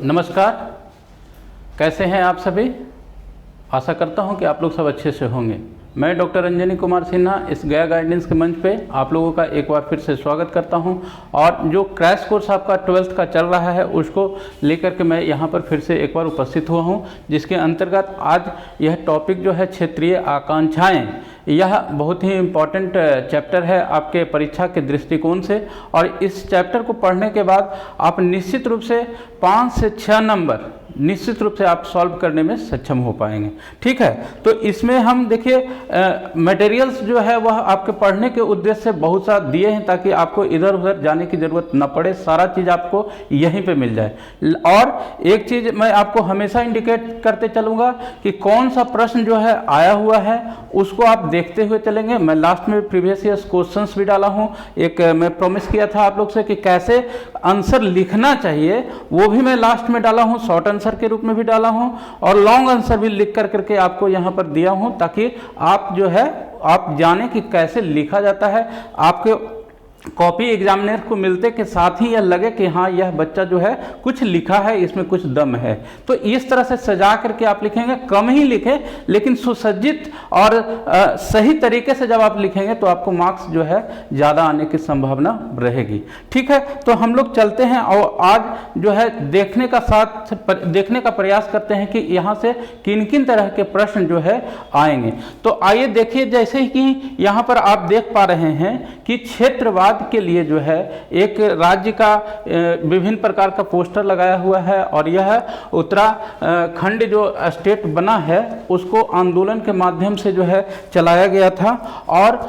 नमस्कार, कैसे हैं आप सभी। आशा करता हूं कि आप लोग सब अच्छे से होंगे। मैं डॉक्टर अंजनी कुमार सिन्हा इस गया गाइडेंस के मंच पे आप लोगों का एक बार फिर से स्वागत करता हूं। और जो क्रैश कोर्स आपका 12th का चल रहा है उसको लेकर के मैं यहां पर फिर से एक बार उपस्थित हुआ हूं, जिसके अंतर्गत आज यह टॉपिक जो है क्षेत्रीय आकांक्षाएं, यह बहुत ही इम्पॉर्टेंट चैप्टर है आपके परीक्षा के दृष्टिकोण से। और इस चैप्टर को पढ़ने के बाद आप निश्चित रूप से 5 से 6 नंबर निश्चित रूप से आप सॉल्व करने में सक्षम हो पाएंगे। ठीक है, तो इसमें हम देखिए मटेरियल्स जो है वह आपके पढ़ने के उद्देश्य से बहुत सा दिए हैं, ताकि आपको इधर उधर जाने की ज़रूरत न पड़े, सारा चीज़ आपको यहीं पे मिल जाए। और एक चीज़ मैं आपको हमेशा इंडिकेट करते चलूँगा कि कौन सा प्रश्न जो है आया हुआ है उसको आप देखते हुए चलेंगे। मैं लास्ट में प्रीवियस ईयर्स क्वेश्चंस भी डाला हूँ, एक मैं प्रॉमिस किया था आप लोग से कि कैसे आंसर लिखना चाहिए, वो भी मैं लास्ट में डाला हूँ, शॉर्ट आंसर के रूप में भी डाला हूं और लॉन्ग आंसर भी लिख करके आपको यहां पर दिया हूं, ताकि आप जो है आप जाने कि कैसे लिखा जाता है। आपके कॉपी एग्जामिनर को मिलते के साथ ही यह लगे कि हाँ यह बच्चा जो है कुछ लिखा है, इसमें कुछ दम है। तो इस तरह से सजा करके आप लिखेंगे, कम ही लिखें लेकिन सुसज्जित और सही तरीके से जब आप लिखेंगे तो आपको मार्क्स जो है ज़्यादा आने की संभावना रहेगी। ठीक है, तो हम लोग चलते हैं और आज जो है देखने का प्रयास करते हैं कि यहाँ से किन किन तरह के प्रश्न जो है आएंगे। तो आइए देखिए, जैसे ही कि यहाँ पर आप देख पा रहे हैं कि क्षेत्रवाद के लिए जो है एक राज्य का विभिन्न प्रकार का पोस्टर लगाया हुआ है, और यह उत्तराखंड जो स्टेट बना है उसको आंदोलन के माध्यम से जो है चलाया गया था। और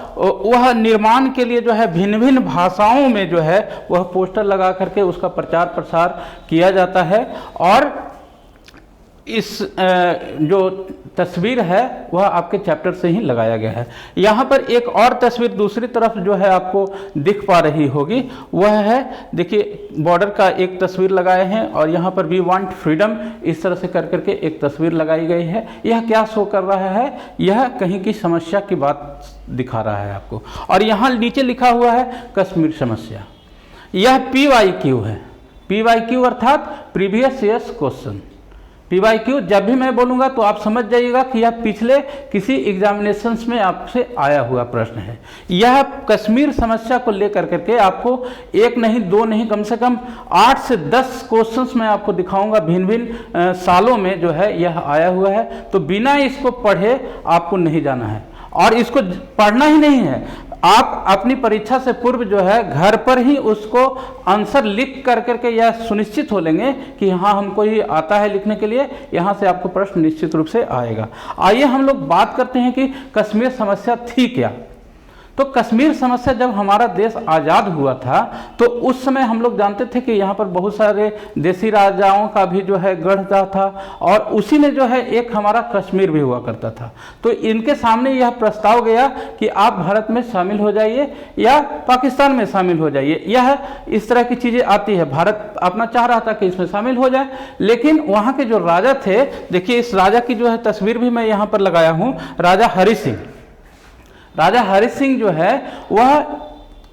वह निर्माण के लिए जो है भिन्न भिन्न भाषाओं में जो है वह पोस्टर लगा करके उसका प्रचार प्रसार किया जाता है। और इस जो तस्वीर है वह आपके चैप्टर से ही लगाया गया है। यहाँ पर एक और तस्वीर दूसरी तरफ जो है आपको दिख पा रही होगी, वह है देखिए बॉर्डर का एक तस्वीर लगाए हैं, और यहाँ पर वी वांट फ्रीडम इस तरह से कर करके एक तस्वीर लगाई गई है। यह क्या शो कर रहा है, यह कहीं की समस्या की बात दिखा रहा है आपको। और यहाँ नीचे लिखा हुआ है कश्मीर समस्या, यह PYQ है। PYQ अर्थात प्रीवियस ईयर्स क्वेश्चन। PYQ जब भी मैं बोलूंगा तो आप समझ जाइएगा कि यह पिछले किसी एग्जामिनेशंस में आपसे आया हुआ प्रश्न है। यह कश्मीर समस्या को लेकर करके आपको एक नहीं दो नहीं कम से कम 8 से 10 क्वेश्चंस मैं आपको दिखाऊंगा, भिन्न भिन्न सालों में जो है यह आया हुआ है। तो बिना इसको पढ़े आपको नहीं जाना है, और इसको पढ़ना ही नहीं है, आप अपनी परीक्षा से पूर्व जो है घर पर ही उसको आंसर लिख कर करके यह सुनिश्चित हो लेंगे कि हाँ हमको ही आता है लिखने के लिए, यहाँ से आपको प्रश्न निश्चित रूप से आएगा। आइए हम लोग बात करते हैं कि कश्मीर समस्या थी क्या। तो कश्मीर समस्या जब हमारा देश आज़ाद हुआ था तो उस समय हम लोग जानते थे कि यहाँ पर बहुत सारे देसी राजाओं का भी जो है गढ़ था, और उसी में जो है एक हमारा कश्मीर भी हुआ करता था। तो इनके सामने यह प्रस्ताव गया कि आप भारत में शामिल हो जाइए या पाकिस्तान में शामिल हो जाइए, यह इस तरह की चीज़ें आती है। भारत अपना चाह रहा था कि इसमें शामिल हो जाए, लेकिन वहाँ के जो राजा थे, देखिए इस राजा की जो है तस्वीर भी मैं यहाँ पर लगाया हूँ, राजा हरि सिंह। राजा हरि सिंह जो है वह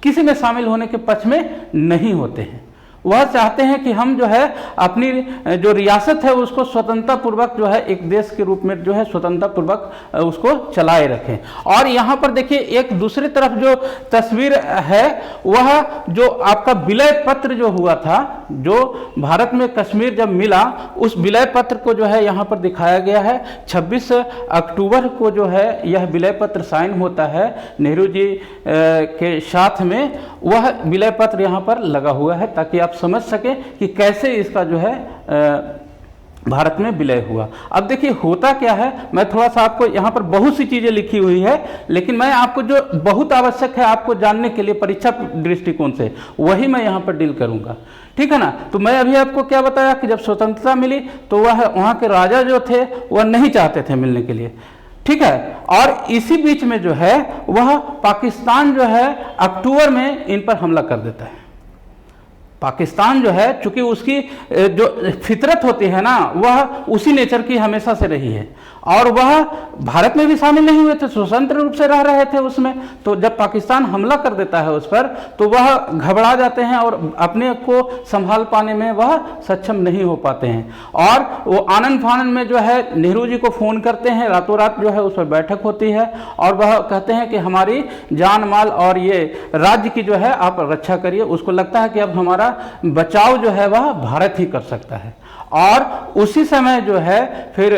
किसी में शामिल होने के पक्ष में नहीं होते हैं। वह चाहते हैं कि हम जो है अपनी जो रियासत है उसको स्वतंत्रता पूर्वक जो है एक देश के रूप में जो है स्वतंत्रता पूर्वक उसको चलाए रखें। और यहाँ पर देखिए एक दूसरी तरफ जो तस्वीर है वह जो आपका विलय पत्र जो हुआ था, जो भारत में कश्मीर जब मिला उस विलय पत्र को जो है यहाँ पर दिखाया गया है। 26 अक्टूबर को जो है यह विलय पत्र साइन होता है नेहरू जी के साथ में, वह विलय पत्र यहाँ पर लगा हुआ है ताकि आप समझ सके कि कैसे इसका जो है भारत में विलय हुआ। अब देखिए होता क्या है, मैं थोड़ा सा आपको यहाँ पर बहुत सी चीजें लिखी हुई है, लेकिन मैं आपको जो बहुत आवश्यक है आपको जानने के लिए परीक्षा दृष्टिकोण से, वही मैं यहाँ पर डील करूँगा। ठीक है ना। तो मैं अभी आपको क्या बताया कि जब स्वतंत्रता मिली तो वह वहाँ के राजा जो थे वह नहीं चाहते थे मिलने के लिए। ठीक है, और इसी बीच में जो है वह पाकिस्तान जो है अक्टूबर में इन पर हमला कर देता है। पाकिस्तान जो है, चूंकि उसकी जो फितरत होती है ना, वह उसी नेचर की हमेशा से रही है, और वह भारत में भी शामिल नहीं हुए थे, स्वतंत्र रूप से रह रहे थे उसमें। तो जब पाकिस्तान हमला कर देता है उस पर, तो वह घबरा जाते हैं और अपने को संभाल पाने में वह सक्षम नहीं हो पाते हैं, और वो आनंद फानंद में जो है नेहरू जी को फोन करते हैं, रातों रात जो है उस पर बैठक होती है, और वह कहते हैं कि हमारी जान माल और ये राज्य की जो है आप रक्षा करिए। उसको लगता है कि अब हमारा बचाव जो है वह भारत ही कर सकता है, और उसी समय जो है फिर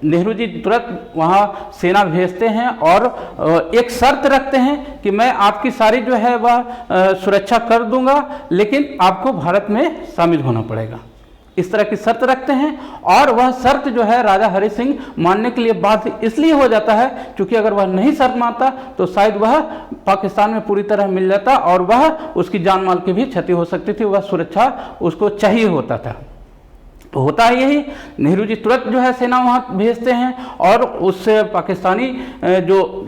नेहरू जी तुरंत वहां सेना भेजते हैं और एक शर्त रखते हैं कि मैं आपकी सारी जो है वह सुरक्षा कर दूंगा, लेकिन आपको भारत में शामिल होना पड़ेगा। इस तरह की शर्त रखते हैं, और वह शर्त जो है राजा हरि सिंह मानने के लिए बाध्य इसलिए हो जाता है क्योंकि अगर वह नहीं शर्त मानता तो शायद वह पाकिस्तान में पूरी तरह मिल जाता और वह उसकी जान माल की भी क्षति हो सकती थी, वह सुरक्षा उसको चाहिए होता था। तो होता है यही, नेहरू जी तुरंत जो है सेना वहाँ भेजते हैं, और उससे पाकिस्तानी जो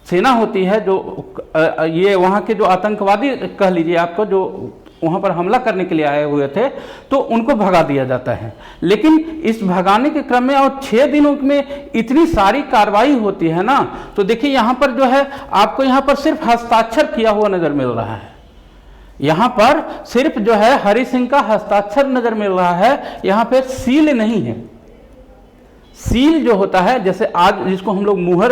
सेना होती है, जो ये वहाँ के जो आतंकवादी कह लीजिए आपको, जो वहाँ पर हमला करने के लिए आए हुए थे, तो उनको भगा दिया जाता है। लेकिन इस भगाने के क्रम में और 6 दिनों में इतनी सारी कार्रवाई होती है ना, तो देखिए यहाँ पर जो है आपको यहाँ पर सिर्फ हस्ताक्षर किया हुआ नजर मिल रहा है, यहाँ पर सिर्फ जो है हरि सिंह का हस्ताक्षर नजर मिल रहा है, यहाँ पे सील नहीं है। सील जो होता है, जैसे आज जिसको हम लोग मुहर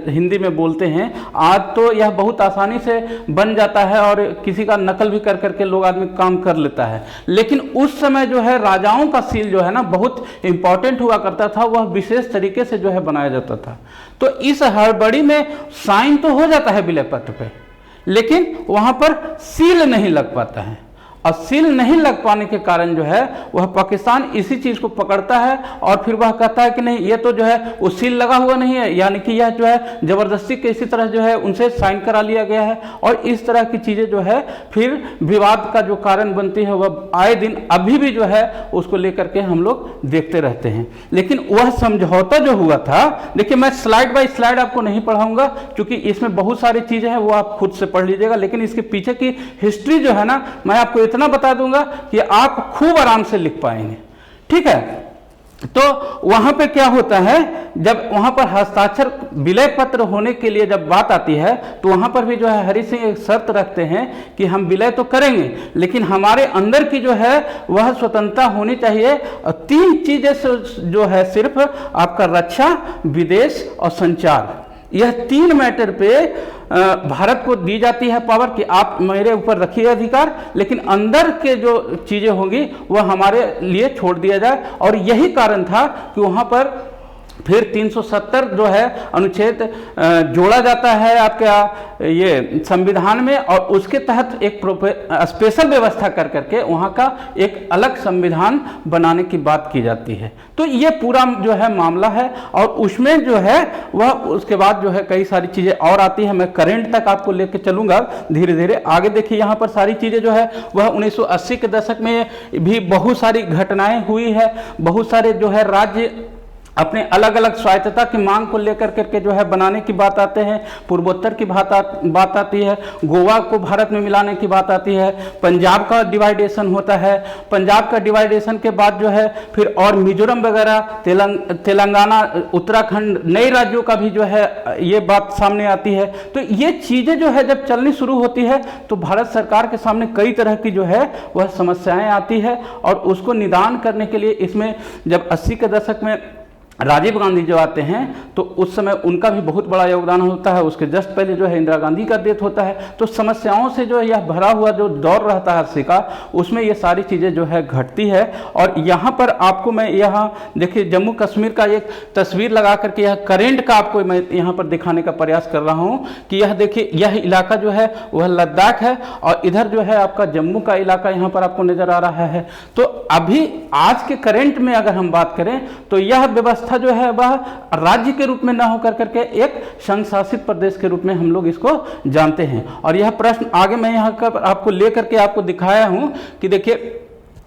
हिंदी में बोलते हैं, आज तो यह बहुत आसानी से बन जाता है और किसी का नकल भी कर करके लोग आदमी काम कर लेता है, लेकिन उस समय जो है राजाओं का सील जो है ना बहुत इंपॉर्टेंट हुआ करता था, वह विशेष तरीके से जो है बनाया जाता था। तो इस हड़बड़ी में साइन तो हो जाता है विलय पत्र पे, लेकिन वहां पर सील नहीं लग पाता है, और सील नहीं लग पाने के कारण जो है वह पाकिस्तान इसी चीज को पकड़ता है, और फिर वह कहता है कि नहीं, ये तो जो है वो सील लगा हुआ नहीं है, यानी कि यह जो है जबरदस्ती किसी तरह जो है उनसे साइन करा लिया गया है, और इस तरह की चीजें जो है फिर विवाद का जो कारण बनती है वह आए दिन अभी भी जो है उसको लेकर के हम लोग देखते रहते हैं। लेकिन वह समझौता जो हुआ था, देखिए मैं स्लाइड बाय स्लाइड आपको नहीं पढ़ाऊंगा क्योंकि इसमें बहुत सारी चीजें हैं, वो आप खुद से पढ़ लीजिएगा, लेकिन इसके पीछे की हिस्ट्री जो है ना मैं आपको इतना बता दूंगा कि आप खूब आराम से लिख पाएंगे। ठीक है, तो वहां पे क्या होता है, जब वहां पर हस्ताक्षर विलय पत्र होने के लिए जब बात आती है, तो वहां पर भी जो है हरि सिंह एक शर्त रखते हैं कि हम विलय तो करेंगे, लेकिन हमारे अंदर की जो है वह स्वतंत्रता होनी चाहिए। 3 चीजें जो है सिर्फ आपका रक्षा, विदेश और संचार, यह 3 मैटर पे भारत को दी जाती है पावर कि आप मेरे ऊपर रखिए अधिकार, लेकिन अंदर के जो चीजें होंगी वह हमारे लिए छोड़ दिया जाए। और यही कारण था कि वहां पर फिर 370 जो है अनुच्छेद जोड़ा जाता है आपका ये संविधान में, और उसके तहत एक स्पेशल व्यवस्था कर करके वहाँ का एक अलग संविधान बनाने की बात की जाती है। तो ये पूरा जो है मामला है, और उसमें जो है वह उसके बाद जो है कई सारी चीज़ें और आती है। मैं करेंट तक आपको लेके चलूँगा धीरे धीरे आगे। देखिए यहाँ पर सारी चीज़ें जो है वह 1980 के दशक में भी बहुत सारी घटनाएं हुई है, बहुत सारे जो है राज्य अपने अलग अलग स्वायत्तता की मांग को लेकर करके जो है बनाने की बात आते हैं, पूर्वोत्तर की बात आती है, गोवा को भारत में मिलाने की बात आती है, पंजाब का डिवाइडेशन होता है, पंजाब का डिवाइडेशन के बाद जो है फिर और मिजोरम वगैरह, तेलंगाना, उत्तराखंड, नए राज्यों का भी जो है ये बात सामने आती है। तो ये चीज़ें जो है जब चलनी शुरू होती है तो भारत सरकार के सामने कई तरह की जो है वह समस्याएं आती है, और उसको निदान करने के लिए इसमें जब 80 के दशक में राजीव गांधी जो आते हैं तो उस समय उनका भी बहुत बड़ा योगदान होता है। उसके जस्ट पहले जो है इंदिरा गांधी का डेथ होता है। तो समस्याओं से जो यह भरा हुआ जो दौर रहता है अस्सी का, उसमें ये सारी चीज़ें जो है घटती है। और यहाँ पर आपको मैं यहाँ देखिए जम्मू कश्मीर का एक तस्वीर लगा करके यह करेंट का आपको मैं यहाँ पर दिखाने का प्रयास कर रहा हूँ कि यह देखिए यह इलाका जो है वह लद्दाख है, और इधर जो है आपका जम्मू का इलाका यहाँ पर आपको नजर आ रहा है। तो अभी आज के करेंट में अगर हम बात करें तो यह व्यवस्था जो है वह राज्य के रूप में न होकर करके एक संघ शासित प्रदेश के रूप में हम लोग इसको जानते हैं। और यह प्रश्न आगे मैं यहाँ का आपको लेकर के आपको दिखाया हूँ कि देखिए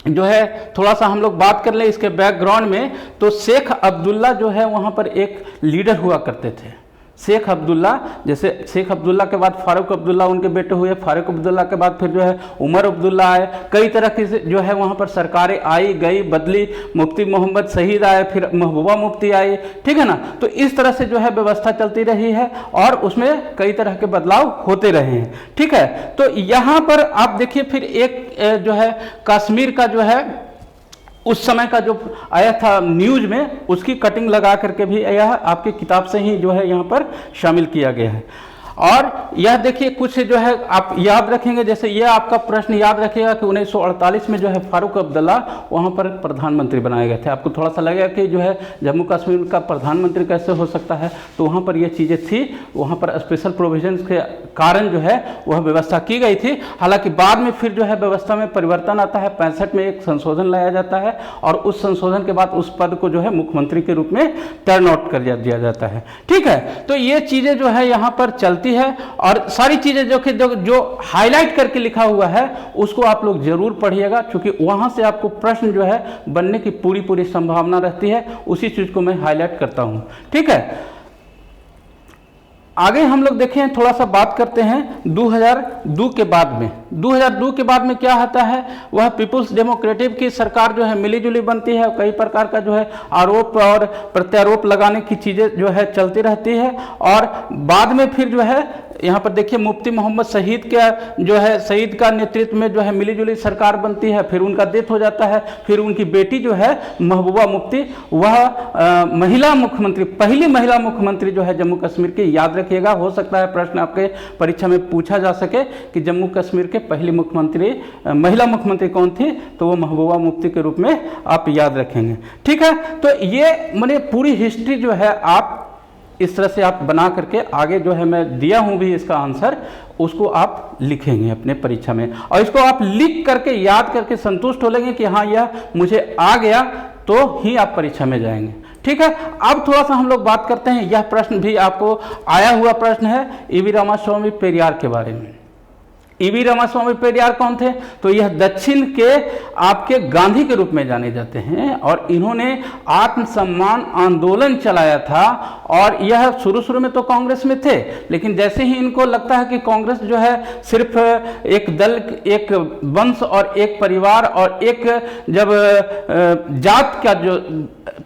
जो है थोड़ा सा हम लोग बात कर ले इसके बैकग्राउंड में। तो शेख अब्दुल्ला जो है वहाँ पर एक लीडर हुआ करते थे। शेख अब्दुल्ला, जैसे शेख अब्दुल्ला के बाद फारूक अब्दुल्ला उनके बेटे हुए, फारूक अब्दुल्ला के बाद फिर जो है उमर अब्दुल्ला आए, कई तरह की जो है वहाँ पर सरकारें आई गई बदली, मुफ्ती मोहम्मद शहीद आए, फिर महबूबा मुफ्ती आई, ठीक है ना। तो इस तरह से जो है व्यवस्था चलती रही है और उसमें कई तरह के बदलाव होते रहे हैं, ठीक है। तो यहाँ पर आप देखिए फिर एक जो है कश्मीर का जो है उस समय का जो आया था न्यूज में, उसकी कटिंग लगा करके भी यह आपकी किताब से ही जो है यहाँ पर शामिल किया गया है। और यह देखिए कुछ जो है आप याद रखेंगे, जैसे यह आपका प्रश्न याद रखिएगा कि 1948 में जो है फारूक अब्दुल्ला वहाँ पर प्रधानमंत्री बनाए गए थे। आपको थोड़ा सा लगेगा कि जो है जम्मू कश्मीर का प्रधानमंत्री कैसे हो सकता है, तो वहाँ पर यह चीज़ें थी, वहाँ पर स्पेशल प्रोविजंस के कारण जो है वह व्यवस्था की गई थी। हालांकि बाद में फिर जो है व्यवस्था में परिवर्तन आता है, 65 में एक संशोधन लाया जाता है और उस संशोधन के बाद उस पद को जो है मुख्यमंत्री के रूप में टर्न आउट कर दिया जाता है, ठीक है। तो ये चीज़ें जो है यहाँ पर चलती है और सारी चीजें जो हाईलाइट करके लिखा हुआ है उसको आप लोग जरूर पढ़िएगा, क्योंकि वहां से आपको प्रश्न जो है बनने की पूरी संभावना रहती है। उसी चीज को मैं हाईलाइट करता हूं, ठीक है। आगे हम लोग देखें, थोड़ा सा बात करते हैं 2002 के बाद में। 2002 के बाद में क्या होता है, वह पीपुल्स डेमोक्रेटिक की सरकार जो है मिली जुली बनती है, कई प्रकार का जो है आरोप और प्रत्यारोप लगाने की चीज़ें जो है चलती रहती है। और बाद में फिर जो है यहाँ पर देखिए मुफ्ती मोहम्मद शहीद का जो है शहीद का नेतृत्व में जो है मिली जुली सरकार बनती है, फिर उनका डेथ हो जाता है। फिर उनकी बेटी जो है महबूबा मुफ्ती, वह महिला मुख्यमंत्री, पहली महिला मुख्यमंत्री जो है जम्मू कश्मीर की। याद रखिएगा, हो सकता है प्रश्न आपके परीक्षा में पूछा जा सके कि जम्मू कश्मीर के पहली मुख्यमंत्री महिला मुख्यमंत्री कौन थी, तो वो महबूबा मुफ्ती के रूप में आप याद रखेंगे, ठीक है। तो ये मैंने पूरी हिस्ट्री जो है आप इस तरह से आप बना करके आगे जो है मैं दिया हूं भी इसका आंसर, उसको आप लिखेंगे अपने परीक्षा में और इसको आप लिख करके याद करके संतुष्ट हो लेंगे कि हाँ यह मुझे आ गया, तो ही आप परीक्षा में जाएंगे, ठीक है। अब थोड़ा सा हम लोग बात करते हैं, यह प्रश्न भी आपको आया हुआ प्रश्न है ईवी रामास्वामी पेरियार के बारे में। ईवी रामास्वामी पेरियार कौन थे, तो यह दक्षिण के आपके गांधी के रूप में जाने जाते हैं और इन्होंने आत्मसम्मान आंदोलन चलाया था। और यह शुरू में तो कांग्रेस में थे, लेकिन जैसे ही इनको लगता है कि कांग्रेस जो है सिर्फ एक दल, एक वंश और एक परिवार और एक जब जात का जो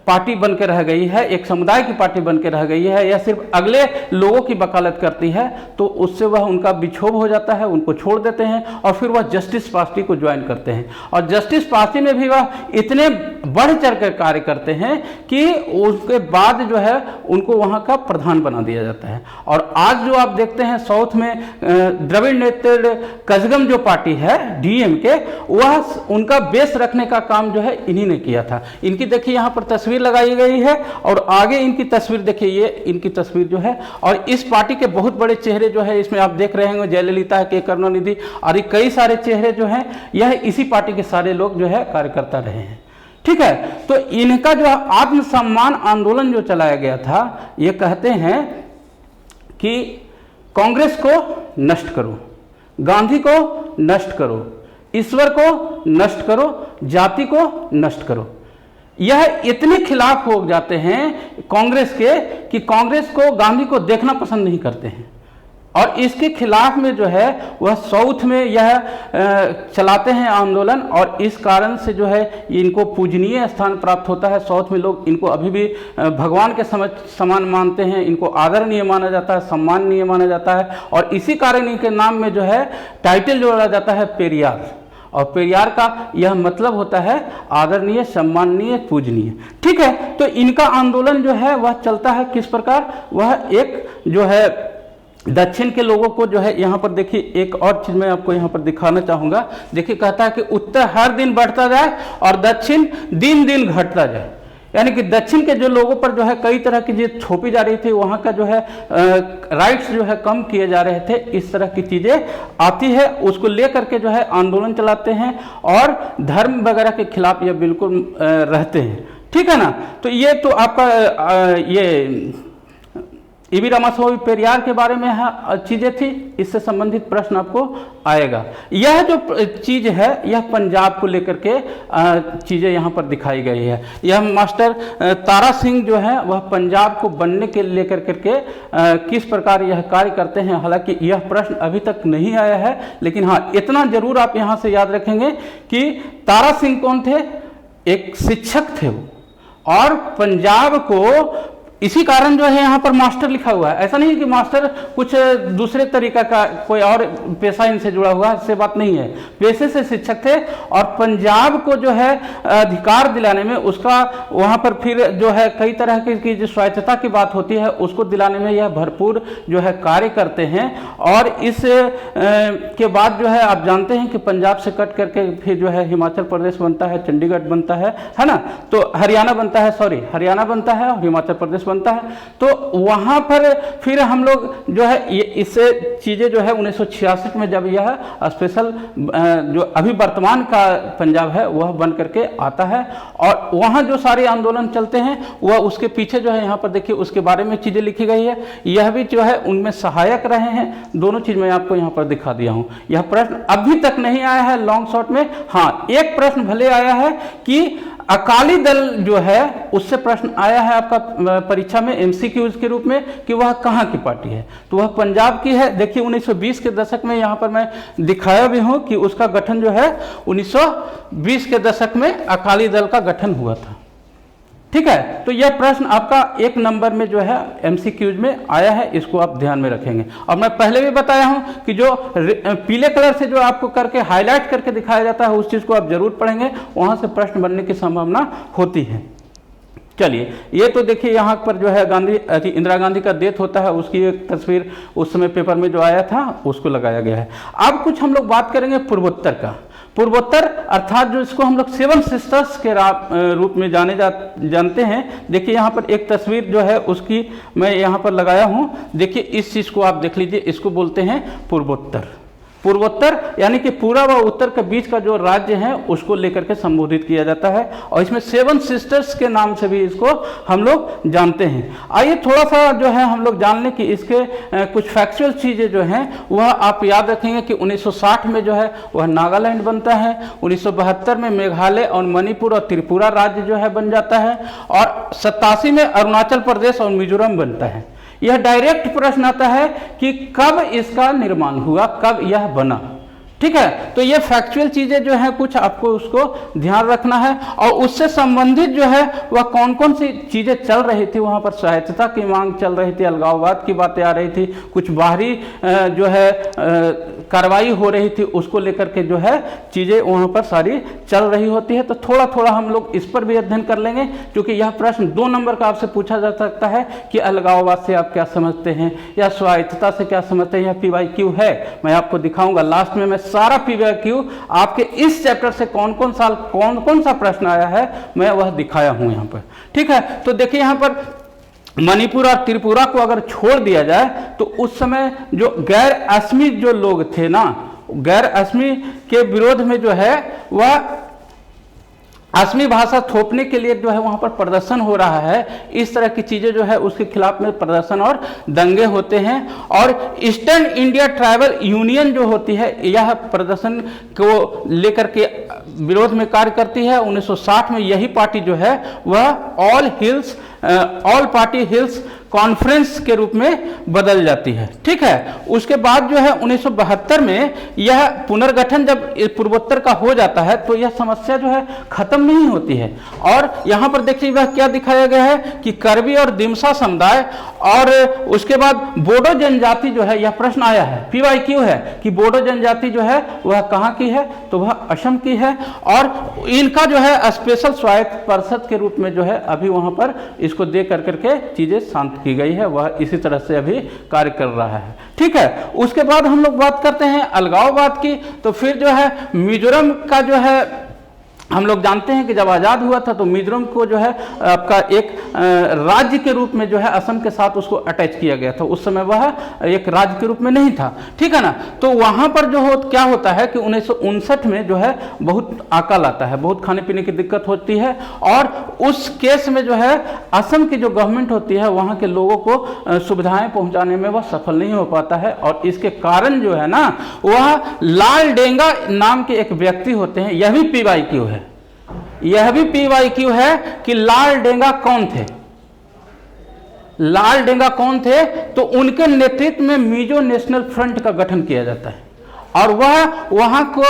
पार्टी बन के रह गई है, एक समुदाय की पार्टी बन के रह गई है, या सिर्फ अगले लोगों की वकालत करती है, तो उससे वह उनका विक्षोभ हो जाता है, उनको छोड़ देते हैं और फिर वह जस्टिस पार्टी को ज्वाइन करते हैं। और जस्टिस पार्टी में भी वह इतने बढ़ चढ़ कर कार्य करते हैं कि उसके बाद जो है उनको वहां का प्रधान बना दिया जाता है। और आज जो आप देखते हैं साउथ में द्रविड़ नेत्र कजगम जो पार्टी है डीएमके, वह उनका बेस रखने का काम जो है इन्हीं ने किया था। इनकी देखिए यहाँ पर तस्वीर लगाई गई है और आगे इनकी तस्वीर देखिए, ये इनकी तस्वीर जो है। और इस पार्टी के बहुत बड़े चेहरे जो है इसमें आप देख रहे होंगे, जयललिता के, करुणानिधि और कई सारे चेहरे जो हैं, यह इसी पार्टी के सारे लोग जो है कार्यकर्ता रहे हैं, ठीक है। तो इनका जो आत्मसम्मान आंदोलन जो चलाया गया था, ये कहते हैं कि कांग्रेस को नष्ट करो, गांधी को नष्ट करो, ईश्वर को नष्ट करो, जाति को नष्ट करो। यह इतने खिलाफ हो जाते हैं कांग्रेस के कि कांग्रेस को, गांधी को देखना पसंद नहीं करते हैं। और इसके खिलाफ में जो है वह साउथ में यह चलाते हैं आंदोलन, और इस कारण से जो है इनको पूजनीय स्थान प्राप्त होता है। साउथ में लोग इनको अभी भी भगवान के समान मानते हैं, इनको आदरणीय माना जाता है, सम्माननीय माना जाता है। और इसी कारण इनके नाम में जो है टाइटल जोड़ा जाता है पेरियार, और पेरियार का यह मतलब होता है आदरणीय, सम्माननीय, पूजनीय, ठीक है। तो इनका आंदोलन जो है वह चलता है किस प्रकार, वह एक जो है दक्षिण के लोगों को जो है, यहाँ पर देखिए एक और चीज मैं आपको यहाँ पर दिखाना चाहूंगा। देखिए कहता है कि उत्तर हर दिन बढ़ता जाए और दक्षिण दिन दिन घटता जाए। यानी कि दक्षिण के जो लोगों पर जो है कई तरह की चीज थोपी जा रही थी, वहां का जो है राइट्स जो है कम किए जा रहे थे, इस तरह की चीजें आती है, उसको लेकर के जो है आंदोलन चलाते हैं और धर्म वगैरह के खिलाफ ये बिल्कुल रहते हैं, ठीक है ना। तो ये तो आपका ये ईवी रामास्वामी पेरियार के बारे में चीजें थी, इससे संबंधित प्रश्न आपको आएगा। यह जो चीज है यह पंजाब को लेकर के चीजें यहाँ पर दिखाई गई है। यह मास्टर तारा सिंह जो है वह पंजाब को बनने के लेकर करके किस प्रकार यह कार्य करते हैं। हालांकि यह प्रश्न अभी तक नहीं आया है, लेकिन हाँ इतना जरूर आप यहाँ से याद रखेंगे कि तारा सिंह कौन थे, एक शिक्षक थे वो, और पंजाब को इसी कारण जो है यहाँ पर मास्टर लिखा हुआ है। ऐसा नहीं कि मास्टर कुछ दूसरे तरीका का कोई और पेशा इनसे जुड़ा हुआ है, इससे बात नहीं है। पेशे से शिक्षक थे और पंजाब को जो है अधिकार दिलाने में उसका वहाँ पर फिर जो है कई तरह की जो स्वायत्तता की बात होती है उसको दिलाने में यह भरपूर जो है कार्य करते हैं। और इस के बाद जो है आप जानते हैं कि पंजाब से कट करके फिर जो है हिमाचल प्रदेश बनता है, चंडीगढ़ बनता है ना, तो हरियाणा बनता है, हरियाणा बनता है और हिमाचल प्रदेश बनता है। तो वहां पर फिर हम लोग जो है इससे चीजें जो है 1966 में जब यह स्पेशल जो अभी वर्तमान का पंजाब है वह बन करके आता है और वहां जो सारे आंदोलन चलते हैं वह उसके पीछे जो है यहाँ पर देखिए उसके बारे में चीजें लिखी गई है। यह भी जो है उनमें सहायक रहे हैं। दोनों चीज मैं आपको यहाँ पर दिखा दिया हूं। यह प्रश्न अभी तक नहीं आया है लॉन्ग शॉट में। हाँ एक प्रश्न भले आया है कि अकाली दल जो है उससे प्रश्न आया है आपका परीक्षा में एमसीक्यूज के रूप में कि वह कहां की पार्टी है, तो वह पंजाब की है। देखिए 1920 के दशक में यहां पर मैं दिखाया भी हूं कि उसका गठन जो है 1920 के दशक में अकाली दल का गठन हुआ था। ठीक है, तो यह प्रश्न आपका 1 नंबर में जो है एमसीक्यूज में आया है, इसको आप ध्यान में रखेंगे। और मैं पहले भी बताया हूं कि जो पीले कलर से जो आपको करके हाईलाइट करके दिखाया जाता है उस चीज को आप जरूर पढ़ेंगे, वहां से प्रश्न बनने की संभावना होती है। चलिए ये तो देखिए यहाँ पर जो है इंदिरा गांधी का डेथ होता है, उसकी एक तस्वीर उस समय पेपर में जो आया था उसको लगाया गया है। अब कुछ हम लोग बात करेंगे पूर्वोत्तर का। पूर्वोत्तर अर्थात जो इसको हम लोग 7 सिस्टर्स के रूप में जानते हैं। देखिए यहाँ पर एक तस्वीर जो है उसकी मैं यहाँ पर लगाया हूँ। देखिए इस चीज को आप देख लीजिए, इसको बोलते हैं पूर्वोत्तर। पूर्वोत्तर यानी कि पूर्व व उत्तर के बीच का जो राज्य है उसको लेकर के संबोधित किया जाता है और इसमें 7 सिस्टर्स के नाम से भी इसको हम लोग जानते हैं। आइए थोड़ा सा जो है हम लोग जान लें कि इसके कुछ फैक्चुअल चीजें जो हैं वह आप याद रखेंगे कि 1960 में जो है वह नागालैंड बनता है, 1972 में मेघालय और मणिपुर और त्रिपुरा राज्य जो है बन जाता है और 87 में अरुणाचल प्रदेश और मिजोरम बनता है। यह डायरेक्ट प्रश्न आता है कि कब इसका निर्माण हुआ, कब यह बना। ठीक है, तो ये फैक्चुअल चीजें जो है कुछ आपको उसको ध्यान रखना है और उससे संबंधित जो है वह कौन कौन सी चीजें चल रही थी। वहां पर स्वायत्तता की मांग चल रही थी, अलगाववाद की बातें आ रही थी, कुछ बाहरी जो है कार्रवाई हो रही थी, उसको लेकर के जो है चीजें वहां पर सारी चल रही होती है। तो थोड़ा थोड़ा हम लोग इस पर भी अध्ययन कर लेंगे, क्योंकि यह प्रश्न 2 नंबर का आपसे पूछा जा सकता है कि अलगाववाद से आप क्या समझते हैं या स्वायत्तता से क्या समझते हैं। यह PYQ है, मैं आपको दिखाऊंगा लास्ट में। मैं सारा PYQ आपके इस चैप्टर से कौन कौन सा प्रश्न आया है मैं वह दिखाया हूं यहाँ पर। ठीक है, तो देखिए यहाँ पर मणिपुर और त्रिपुरा को अगर छोड़ दिया जाए तो उस समय जो गैर असमी जो लोग थे ना, गैर असमी के विरोध में जो है वह असमी भाषा थोपने के लिए जो है वहां पर प्रदर्शन हो रहा है। इस तरह की चीजें जो है उसके खिलाफ में प्रदर्शन और दंगे होते हैं और ईस्टर्न इंडिया ट्राइबल यूनियन जो होती है यह प्रदर्शन को लेकर के विरोध में कार्य करती है। 1960 में यही पार्टी जो है वह ऑल पार्टी हिल्स कॉन्फ्रेंस के रूप में बदल जाती है। ठीक है, उसके बाद जो है 1972 में यह पुनर्गठन जब पूर्वोत्तर का हो जाता है तो यह समस्या जो है खत्म नहीं होती है। और यहाँ पर देखिए वह क्या दिखाया गया है कि करबी और दिमसा समुदाय और उसके बाद बोडो जनजाति जो है, यह प्रश्न आया है, PYQ है कि बोडो जनजाति जो है वह कहाँ की है, तो वह असम की है और इनका जो है स्पेशल स्वायत्त परिषद के रूप में जो है अभी वहां पर इसको दे करके चीजें शांत की गई है, वह इसी तरह से अभी कार्य कर रहा है। ठीक है, उसके बाद हम लोग बात करते हैं अलगाववाद की। तो फिर जो है मिजोरम का जो है हम लोग जानते हैं कि जब आज़ाद हुआ था तो मिजोरम को जो है आपका एक राज्य के रूप में जो है असम के साथ उसको अटैच किया गया था। उस समय वह एक राज्य के रूप में नहीं था, ठीक है ना। तो वहां पर जो क्या होता है कि 1959 में जो है बहुत अकाल आता है, बहुत खाने पीने की दिक्कत होती है, और उस केस में जो है असम की जो गवर्नमेंट होती है वहां के लोगों को सुविधाएं पहुंचाने में वह सफल नहीं हो पाता है। और इसके कारण जो है ना, वह लाल डेंगा नाम के एक व्यक्ति होते हैं, यह भी PYQ है, यह भी PYQ है कि लाल डेंगा कौन थे। लाल डेंगा कौन थे? तो उनके नेतृत्व में मिजो नेशनल फ्रंट का गठन किया जाता है, और वह वहां को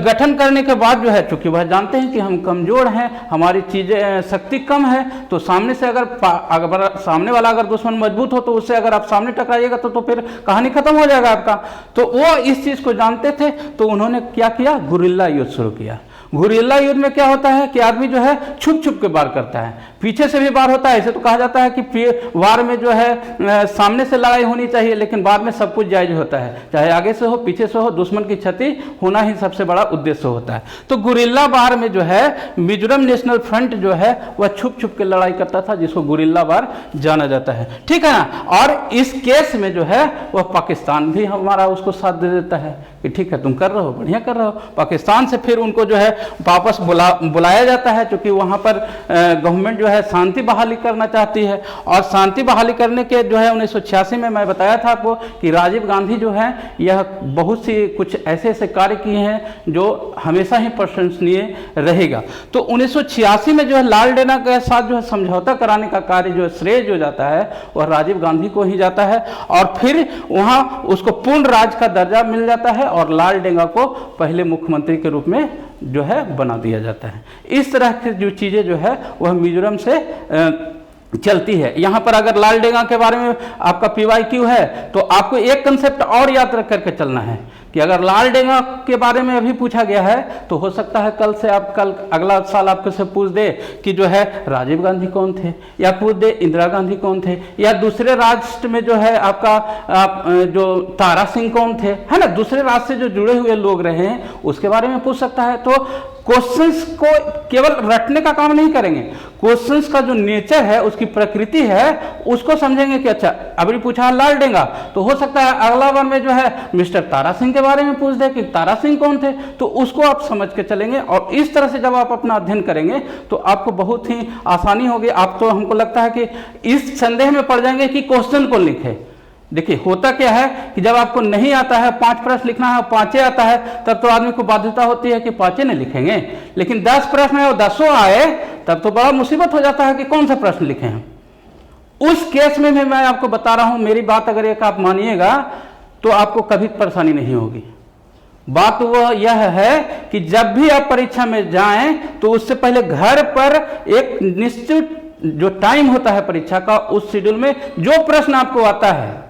गठन करने के बाद जो है, चूंकि वह जानते हैं कि हम कमजोर हैं, हमारी चीजें शक्ति कम है, तो सामने से अगर सामने वाला अगर दुश्मन मजबूत हो तो उससे अगर आप सामने टकराइएगा तो फिर कहानी खत्म हो जाएगा आपका। तो वो इस चीज को जानते थे, तो उन्होंने क्या किया, गुरिल्ला युद्ध शुरू किया। गुरिल्ला युद्ध में क्या होता है कि आदमी जो है छुप छुप के वार करता है, पीछे से भी वार होता है। ऐसे तो कहा जाता है कि वार में जो है सामने से लड़ाई होनी चाहिए, लेकिन वार में सब कुछ जायज होता है, चाहे आगे से हो पीछे से हो, दुश्मन की क्षति होना ही सबसे बड़ा उद्देश्य होता है। तो गुरिल्ला वार में जो है मिजोरम नेशनल फ्रंट जो है वह छुप छुप के लड़ाई करता था, जिसको गुरिल्ला वार जाना जाता है, ठीक है ना। और इस केस में जो है वह पाकिस्तान भी हमारा उसको साथ दे देता है कि ठीक है तुम कर रहे हो, बढ़िया कर रहे हो। पाकिस्तान से फिर उनको जो है वापस बुलाया जाता है, क्योंकि वहां पर गवर्नमेंट जो है शांति बहाली करना चाहती है। और शांति बहाली करने के जो है 1986 में मैं बताया था आपको कि राजीव गांधी जो है यह बहुत सी कुछ ऐसे ऐसे कार्य किए हैं जो हमेशा ही प्रशंसनीय रहेगा। तो 1986 में जो है लाल डेंगा के साथ जो है समझौता कराने का कार्य जो श्रेय जो जाता है वह राजीव गांधी को ही जाता है, और फिर वहां उसको पूर्ण राज्य का दर्जा मिल जाता है और लाल डेंगा को पहले मुख्यमंत्री के रूप में जो है बना दिया जाता है। इस तरह की जो चीजें जो है वह मिजोरम से चलती है। यहां पर अगर लाल डेंगा के बारे में आपका PYQ है तो आपको एक कंसेप्ट और याद रख करके चलना है कि अगर लाल डेंगा के बारे में अभी पूछा गया है तो हो सकता है कल अगला साल आपको से पूछ दे कि जो है राजीव गांधी कौन थे, या पूछ दे इंदिरा गांधी कौन थे, या दूसरे राष्ट्र में जो है आपका जो तारा सिंह कौन थे, है ना, दूसरे राष्ट्र से जो जुड़े हुए लोग रहे हैं उसके बारे में पूछ सकता है। तो क्वेश्चंस को केवल रटने का काम नहीं करेंगे, क्वेश्चंस का जो नेचर है, उसकी प्रकृति है, उसको समझेंगे कि अच्छा अभी पूछा लाल डेंगा तो हो सकता है अगला बार में जो है मिस्टर तारा सिंह के बारे में पूछ दे कि तारा सिंह कौन थे, तो उसको आप समझ के चलेंगे। और इस तरह से जब आप अपना अध्ययन करेंगे तो आपको बहुत ही आसानी होगी। आप तो हमको लगता है कि इस संदेह में पड़ जाएंगे कि क्वेश्चन कौन लिखे। देखिए होता क्या है कि जब आपको नहीं आता है 5 प्रश्न लिखना है, 5 आता है, तब तो आदमी को बाध्यता होती है कि 5 नहीं लिखेंगे। लेकिन 10 प्रश्न है और 10 आए तब तो बड़ा मुसीबत हो जाता है कि कौन सा प्रश्न लिखे हैं। उस केस में भी मैं आपको बता रहा हूं, मेरी बात अगर एक आप मानिएगा तो आपको कभी परेशानी नहीं होगी। बात वह यह है कि जब भी आप परीक्षा में जाएं तो उससे पहले घर पर एक निश्चित जो टाइम होता है परीक्षा का, उस शेड्यूल में जो प्रश्न आपको आता है,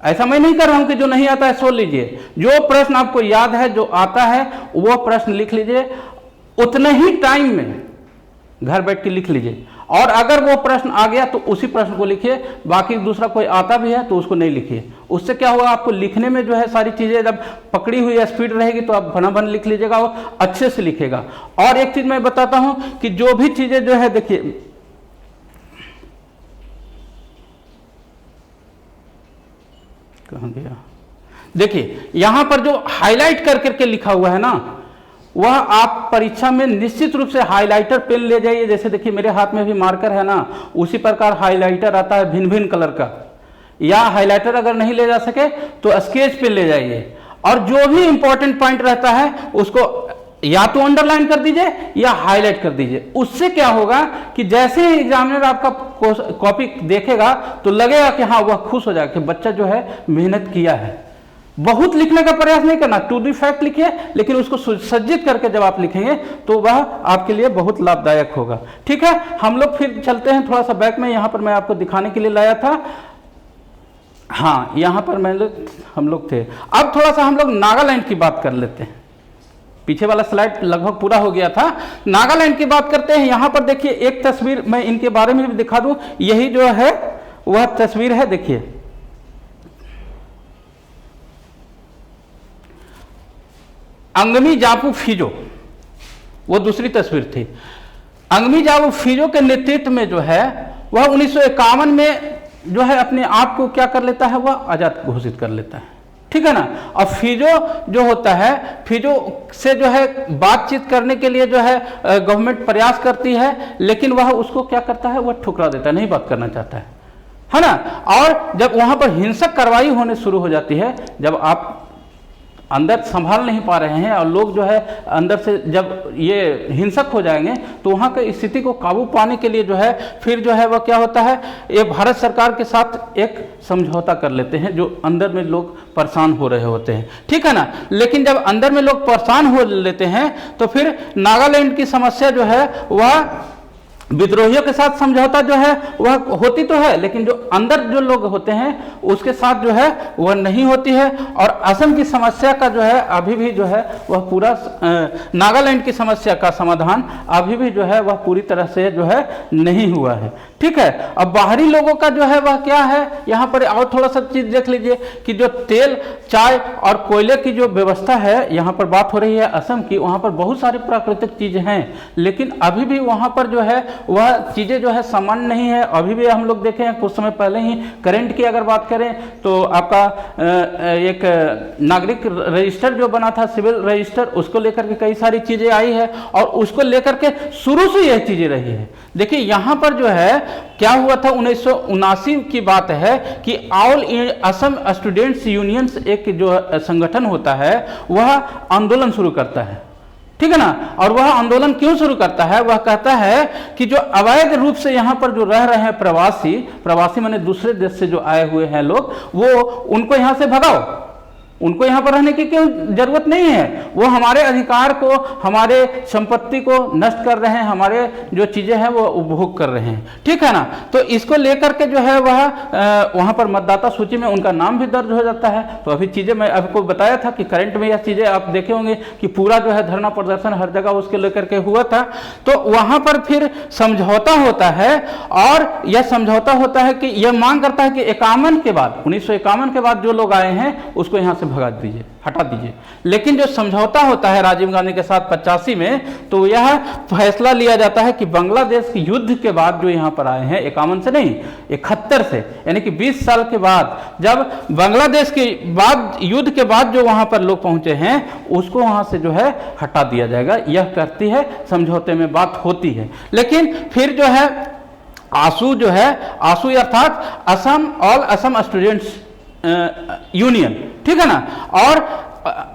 ऐसा मैं नहीं कर रहा हूं कि जो नहीं आता है सो लीजिए, जो प्रश्न आपको याद है, जो आता है वो प्रश्न लिख लीजिए, उतने ही टाइम में घर बैठ के लिख लीजिए। और अगर वो प्रश्न आ गया तो उसी प्रश्न को लिखिए, बाकी दूसरा कोई आता भी है तो उसको नहीं लिखिए। उससे क्या होगा, आपको लिखने में जो है सारी चीजें जब पकड़ी हुई स्पीड रहेगी तो आप भन लिख लीजिएगा और अच्छे से लिखेगा। और एक चीज मैं बताता हूं कि जो भी चीजें जो है, देखिए कहां गया, देखिए यहां पर जो हाईलाइट कर करके लिखा हुआ है ना, वह आप परीक्षा में निश्चित रूप से हाइलाइटर पेन ले जाइए। जैसे देखिए मेरे हाथ में भी मार्कर है ना, उसी प्रकार हाइलाइटर आता है भिन्न भिन्न कलर का, या हाइलाइटर अगर नहीं ले जा सके तो स्केच पेन ले जाइए, और जो भी इंपॉर्टेंट पॉइंट रहता है उसको या तो अंडरलाइन कर दीजिए या हाईलाइट कर दीजिए। उससे क्या होगा कि जैसे ही एग्जामिनर आपका कॉपी देखेगा तो लगेगा कि हाँ वह खुश हो जाएगा कि बच्चा जो है मेहनत किया है। बहुत लिखने का प्रयास नहीं करना, टू दी फैक्ट लिखिए, लेकिन उसको सुसज्जित करके जब आप लिखेंगे तो वह आपके लिए बहुत लाभदायक होगा। ठीक है, हम लोग फिर चलते हैं थोड़ा सा बैक में। यहां पर मैं आपको दिखाने के लिए लाया था, हाँ यहां पर हम लोग थे। अब थोड़ा सा हम लोग नागालैंड की बात कर लेते हैं। पीछे वाला स्लाइड लगभग पूरा हो गया था, नागालैंड की बात करते हैं। यहां पर देखिए एक तस्वीर मैं इनके बारे में भी दिखा दूं, यही जो है वह तस्वीर है, देखिए अंगमी जापू फिजो, वो दूसरी तस्वीर थी। अंगमी जापू फिजो के नेतृत्व में जो है वह 1951 में जो है अपने आप को क्या कर लेता है, वह आज़ाद घोषित कर लेता है, ठीक है ना। और फिजो जो होता है, फिजो से जो है बातचीत करने के लिए जो है गवर्नमेंट प्रयास करती है, लेकिन वह उसको क्या करता है, वह ठुकरा देता है, नहीं बात करना चाहता है ना। और जब वहां पर हिंसक कार्रवाई होने शुरू हो जाती है, जब आप अंदर संभाल नहीं पा रहे हैं और लोग जो है अंदर से जब ये हिंसक हो जाएंगे, तो वहाँ की स्थिति को काबू पाने के लिए जो है फिर जो है वह क्या होता है, ये भारत सरकार के साथ एक समझौता कर लेते हैं, जो अंदर में लोग परेशान हो रहे होते हैं, ठीक है ना। लेकिन जब अंदर में लोग परेशान हो लेते हैं तो फिर नागालैंड की समस्या जो है वह विद्रोहियों के साथ समझौता जो है वह होती तो है, लेकिन जो अंदर जो लोग होते हैं उसके साथ जो है वह नहीं होती है। और असम की समस्या का जो है अभी भी जो है वह पूरा नागालैंड की समस्या का समाधान अभी भी जो है वह पूरी तरह से जो है नहीं हुआ है, ठीक है। अब बाहरी लोगों का जो है वह क्या है, यहाँ पर और थोड़ा सा चीज देख लीजिए कि जो तेल, चाय और कोयले की जो व्यवस्था है, यहाँ पर बात हो रही है असम की, वहाँ पर बहुत सारी प्राकृतिक चीजें हैं, लेकिन अभी भी वहाँ पर जो है वह चीजें जो है सामान्य नहीं है। अभी भी हम लोग देखे हैं कुछ समय पहले ही करंट की अगर बात करें तो आपका एक नागरिक रजिस्टर जो बना था, सिविल रजिस्टर, उसको लेकर के कई सारी चीजें आई है और उसको लेकर के शुरू से यह चीजें रही है। देखिए यहाँ पर जो है क्या हुआ था, 1979 की बात है कि ऑल असम स्टूडेंट्स यूनियंस एक जो संगठन होता है वह आंदोलन शुरू करता है, ठीक है ना। और वह आंदोलन क्यों शुरू करता है, वह कहता है कि जो अवैध रूप से यहाँ पर जो रह रहे हैं प्रवासी माने दूसरे देश से जो आए हुए हैं लोग, वो उनको यहाँ से भगाओ, उनको यहाँ पर रहने की क्यों जरूरत नहीं है, वो हमारे अधिकार को, हमारे संपत्ति को नष्ट कर रहे हैं, हमारे जो चीजें हैं वो उपभोग कर रहे हैं, ठीक है ना। तो इसको लेकर के जो है वह वहां पर मतदाता सूची में उनका नाम भी दर्ज हो जाता है। तो अभी चीजें मैं आपको बताया था कि करंट में यह चीजें आप देखे होंगे कि पूरा जो है धरना प्रदर्शन हर जगह उसके लेकर के हुआ था। तो वहां पर फिर समझौता होता है और यह समझौता होता है कि यह मांग करता है कि 51 के बाद, 1951 के बाद जो लोग आए हैं उसको यहाँ से भगा दीजिए, हटा दीजिए। लेकिन जो समझौता होता है राजीव गांधी के साथ 85 में, तो यह फैसला लिया जाता है कि बांग्लादेश के युद्ध के बाद जो यहाँ पर आए हैं, 51 से नहीं 71 से, यानी कि 20 साल के बाद, जब बांग्लादेश के बाद युद्ध के बाद जो वहां पर लोग पहुंचे हैं उसको वहां से जो है हटा दिया जाएगा, यह करती है समझौते में बात होती है। लेकिन फिर जो है आसू जो है, आसू अर्थात Assam all Assam students union, ठीक है ना, और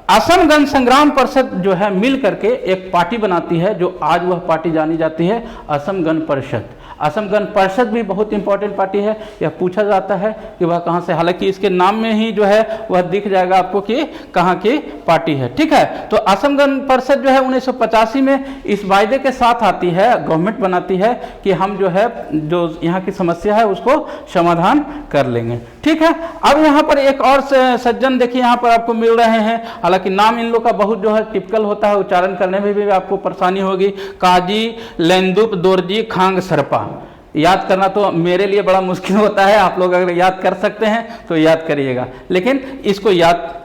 असम गण संग्राम परिषद जो है मिल करके एक पार्टी बनाती है, जो आज वह पार्टी जानी जाती है असम गण परिषद। असम गण परिषद भी बहुत इंपॉर्टेंट पार्टी है, यह पूछा जाता है कि वह कहाँ से, हालांकि इसके नाम में ही जो है वह दिख जाएगा आपको कि कहाँ की पार्टी है, ठीक है। तो असम गण परिषद जो है 1985 में इस वायदे के साथ आती है, गवर्नमेंट बनाती है कि हम जो है जो यहाँ की समस्या है उसको समाधान कर लेंगे, ठीक है। अब यहाँ पर एक और सज्जन देखिए यहाँ पर आपको मिल रहे हैं, हालांकि नाम इन लोग का बहुत जो है टिपिकल होता है, उच्चारण करने में भी आपको परेशानी होगी। काजी लेंदुप दोरजी खांग सरपा, याद करना तो मेरे लिए बड़ा मुश्किल होता है, आप लोग अगर याद कर सकते हैं तो याद करिएगा, लेकिन इसको याद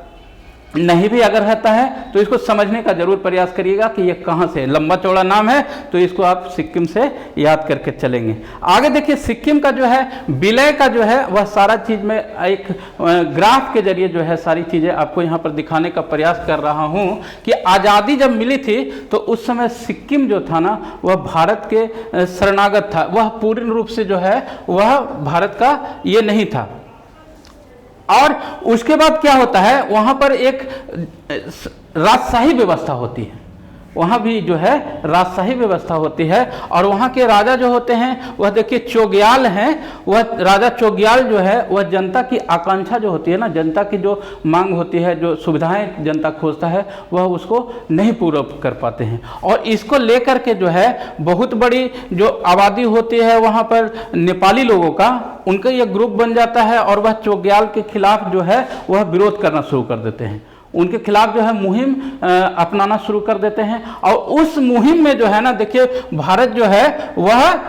नहीं भी अगर रहता है तो इसको समझने का जरूर प्रयास करिएगा कि ये कहाँ से, लंबा चौड़ा नाम है तो इसको आप सिक्किम से याद करके चलेंगे। आगे देखिए सिक्किम का जो है विलय का जो है वह सारा चीज में एक ग्राफ के जरिए जो है सारी चीजें आपको यहाँ पर दिखाने का प्रयास कर रहा हूँ कि आज़ादी जब मिली थी तो उस समय सिक्किम जो था ना वह भारत के शरणागत था, वह पूर्ण रूप से जो है वह भारत का ये नहीं था। और उसके बाद क्या होता है, वहां पर एक राजशाही व्यवस्था होती है, वहां भी जो है राजशाही व्यवस्था होती है। और वहां के राजा जो होते हैं वह देखिए चोग्याल हैं, वह राजा चोग्याल जो है वह जनता की आकांक्षा जो होती है ना, जनता की जो मांग होती है, जो सुविधाएं जनता खोजता है वह उसको नहीं पूरा कर पाते हैं। और इसको लेकर के जो है बहुत बड़ी जो आबादी होती है वहां पर नेपाली लोगों का, उनका यह ग्रुप बन जाता है और वह चोग्याल के खिलाफ जो है वह विरोध करना शुरू कर देते हैं, उनके खिलाफ जो है मुहिम अपनाना शुरू कर देते हैं। और उस मुहिम में जो है ना देखिए भारत जो है वह